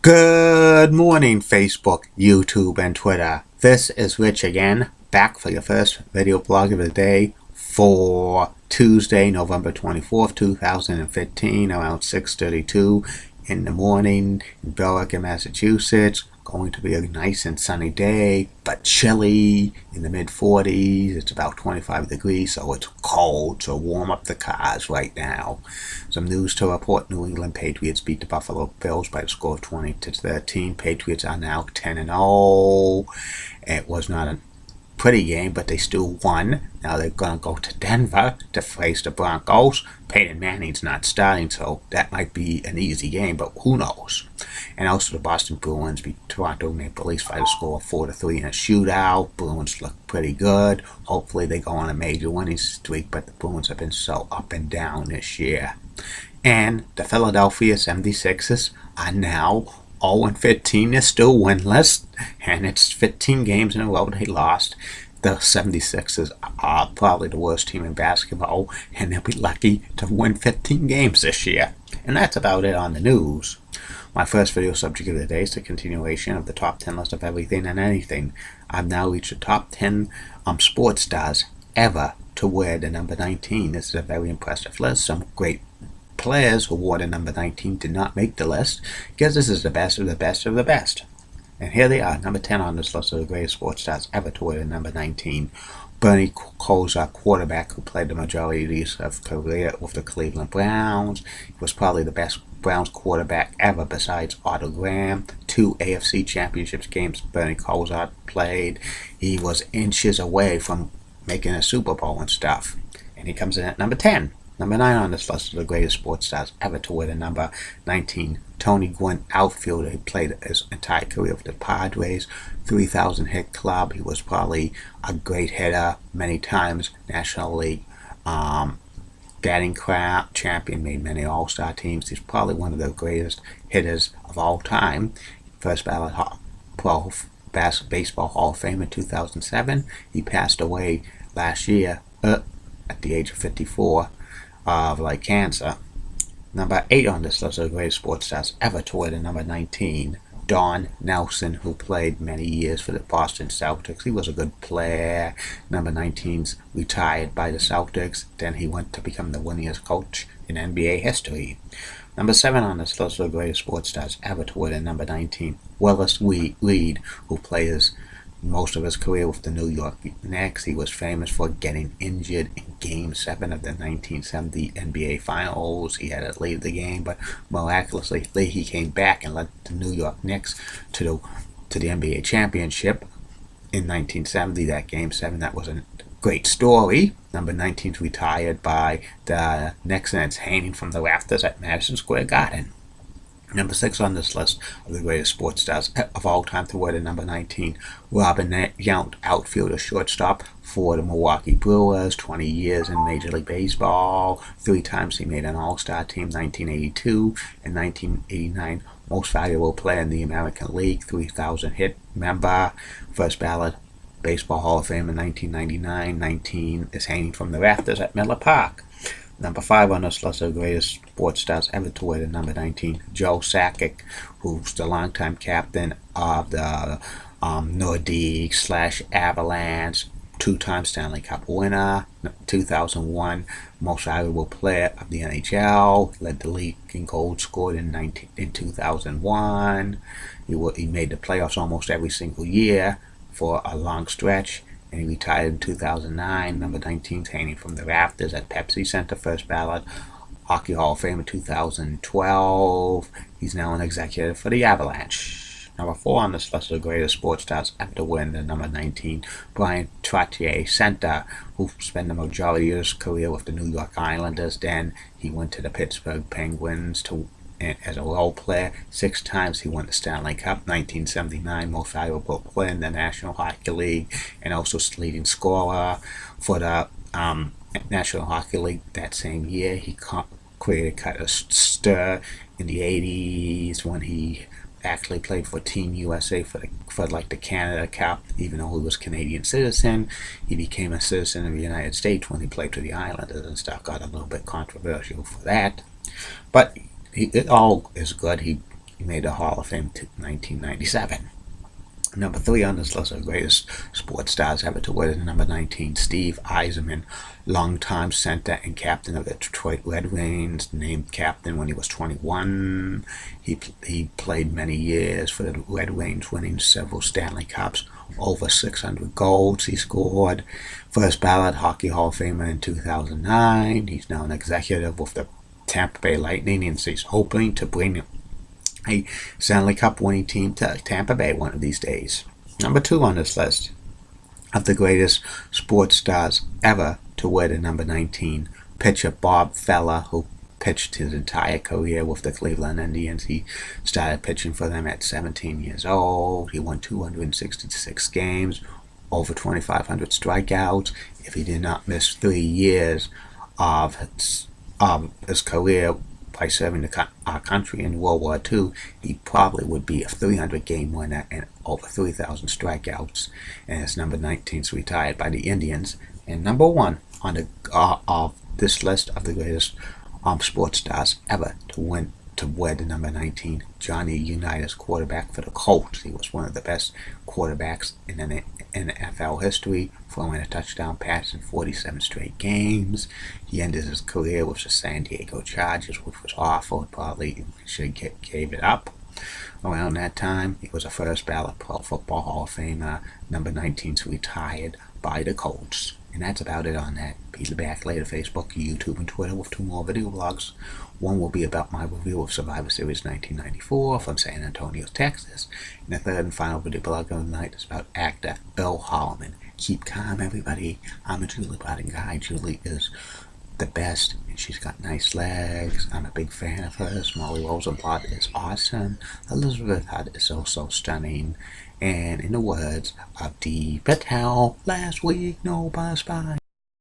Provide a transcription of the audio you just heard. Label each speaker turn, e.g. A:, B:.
A: Good morning, Facebook, YouTube, and Twitter. This is Rich again, back for your first video blog of the day for Tuesday, November 24th, 2015, around 6:32 in the morning in Billerica, Massachusetts. Going to be a nice and sunny day, but chilly in the mid-40s. It's about 25 degrees, so it's cold, so warm up the cars right now. Some news to report. New England Patriots beat the Buffalo Bills by the score of 20-13. Patriots are now 10-0. It was not a pretty game, but they still won. Now they're going to go to Denver to face the Broncos. Peyton Manning's not starting, so that might be an easy game, but who knows. And also the Boston Bruins beat Toronto Maple Leafs by the score of 4-3 in a shootout. Bruins look pretty good. Hopefully they go on a major winning streak, but the Bruins have been so up and down this year. And the Philadelphia 76ers are now 0-15. They're still winless, and it's 15 games in a row they lost. The 76ers are probably the worst team in basketball, and they'll be lucky to win 15 games this year. And that's about it on the news. My first video subject of the day is the continuation of the top 10 list of everything and anything. I've now reached the top 10 sports stars ever to wear the number 19. This is a very impressive list. Some great players who wore the number 19 did not make the list, because this is the best of the best of the best. And here they are, number 10 on this list of the greatest sports stars ever to wear the number 19. Bernie Kosar, quarterback who played the majority of his career with the Cleveland Browns. He was probably the best Browns quarterback ever besides Otto Graham. 2 AFC Championships games Bernie Kosar played. He was inches away from making a Super Bowl and stuff. And he comes in at number 10. Number 9 on this list of the greatest sports stars ever to wear the number 19. Tony Gwynn, outfielder. He played his entire career with the Padres, 3,000 hit club. He was probably a great hitter, many times National League batting champion, made many All-Star teams. He's probably one of the greatest hitters of all time. First ballot Pro Baseball Hall of Fame in 2007. He passed away last year at the age of 54 of cancer. Number 8 on this list of the greatest sports stars ever to wear the number 19. Don Nelson, who played many years for the Boston Celtics. He was a good player. Number 19's retired by the Celtics. Then he went to become the winningest coach in NBA history. Number 7 on this list of the greatest sports stars ever to wear the number 19. Willis Reed, who plays most of his career with the New York Knicks. He was famous for getting injured in Game 7 of the 1970 NBA Finals. He had to leave the game, but miraculously he came back and led the New York Knicks to the NBA Championship in 1970. That Game 7, that was a great story. Number 19's retired by the Knicks, and it's hanging from the rafters at Madison Square Garden. Number 6 on this list of the greatest sports stars of all time to wear the number 19. Robin Yount, outfielder, shortstop for the Milwaukee Brewers, 20 years in Major League Baseball. 3 times he made an All-Star team, 1982 and 1989. Most valuable player in the American League, 3,000 hit member. First ballot Baseball Hall of Fame in 1999. 19 is hanging from the rafters at Miller Park. Number 5 on this list of the greatest sports stars ever to wear the number 19. Joe Sakic, who's the longtime captain of the Nordiques/Avalanche, 2-time Stanley Cup winner, 2001 most valuable player of the NHL, led the league in goals scored in 2001. He made the playoffs almost every single year for a long stretch. And he retired in 2009. Number 19 hanging from the rafters at Pepsi Center. First ballot Hockey Hall of Fame in 2012. He's now an executive for the Avalanche. Number 4 on this list of the greatest sports stars ever to win the number 19. Brian Trottier, center, who spent the majority of his career with the New York Islanders. Then he went to the Pittsburgh Penguins as a role player. 6 times he won the Stanley Cup. 1979 most valuable player in the National Hockey League, and also leading scorer for the National Hockey League that same year. He created kind of stir in the 80s when he actually played for Team USA for the Canada Cup. Even though he was a Canadian citizen, he became a citizen of the United States when he played for the Islanders and stuff. Got a little bit controversial for that, but it all is good. He He made the Hall of Fame in 1997. Number 3 on this list of greatest sports stars ever to wear the number 19, Steve Yzerman, longtime center and captain of the Detroit Red Wings, named captain when he was 21. He played many years for the Red Wings, winning several Stanley Cups, over 600 goals he scored. First ballot Hockey Hall of Famer in 2009. He's now an executive with the Tampa Bay Lightning, and he's hoping to bring a Stanley Cup winning team to Tampa Bay one of these days. Number 2 on this list of the greatest sports stars ever to wear the number 19, pitcher Bob Feller, who pitched his entire career with the Cleveland Indians. He started pitching for them at 17 years old. He won 266 games, over 2,500 strikeouts. If he did not miss 3 years of his career by serving our country in World War II, he probably would be a 300-game winner and over 3,000 strikeouts. And his number 19's retired by the Indians. And number 1 on the of this list of the greatest sports stars ever to wear the number 19, Johnny Unitas, quarterback for the Colts. He was one of the best quarterbacks in NFL history, throwing a touchdown pass in 47 straight games. He ended his career with the San Diego Chargers, which was awful. Probably should have gave it up. Around that time, he was a first ballot Pro Football Hall of Famer. Number 19's retired by the Colts. And that's about it on that. Be back later, Facebook, YouTube, and Twitter with 2 more video blogs. One will be about my review of Survivor Series 1994 from San Antonio, Texas. And the third and final video blog of the night is about actor Bill Holloman. Keep calm, everybody. I'm a Julie Botting guy. Julie is the best, and she's got nice legs. I'm a big fan of hers. Molly Rosenblatt is awesome. Elizabeth Hutt is also stunning. And in the words of Dee Patel, last week, no bus by.